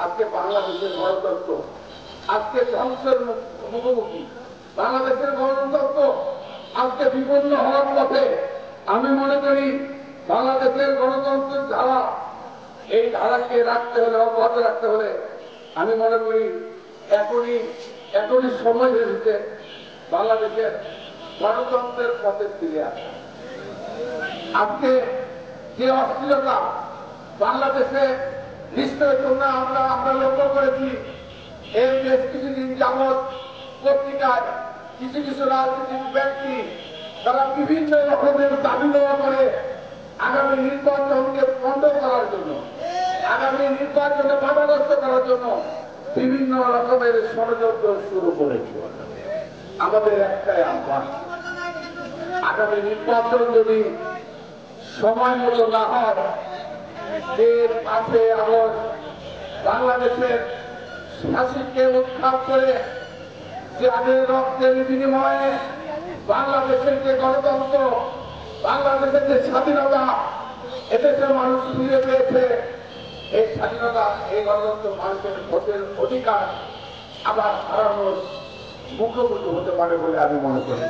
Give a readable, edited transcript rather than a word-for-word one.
আজকে বাংলাদেশের গণতন্ত্র আজকে ধ্বংসের মুখোমুখি। বাংলাদেশের গণতন্ত্র আজকে বিপন্ন হওয়ার পথে। আমি মনে করি বাংলাদেশের গণতন্ত্রের ধারা, এই ধারাকে রাখতে হলে, অব্যাহত রাখতে হলে আমি মনে করি এখনই সময় এসেছে বাংলাদেশের গণতন্ত্রের পথে ফিরে আসা। আজকে যে অস্থিরতা বাংলাদেশে, নিশ্চয় তোমরা আমরা লক্ষ্য করেছি এই বেশ কিছুদিন যাবৎ পত্রিকায় কিছু রাজনৈতিক ব্যক্তি তারা বিভিন্ন রকমের দাবি দেওয়া করে আগামী নির্বাচনকে বন্ধ করার জন্য, আগামী নির্বাচনে বাধাগ্রস্ত করার জন্য বিভিন্ন রকমের ষড়যন্ত্র শুরু করেছে। আমাদের একটাই আহ্বান, আগামী নির্বাচন যদি সময় মতো না হয়, 5ই আগস্ট বাংলাদেশের শাসিককে উৎখাত করে যাদের রক্তের বিনিময়ে বাংলাদেশের যে গণতন্ত্র, বাংলাদেশের যে স্বাধীনতা এদেশের মানুষ ফিরে পেয়েছে, এই স্বাধীনতা, এই গণতন্ত্র, মানুষের ভোটের অধিকার আবার হারানোর মুখোমুখি হতে পারে বলে আমি মনে করি।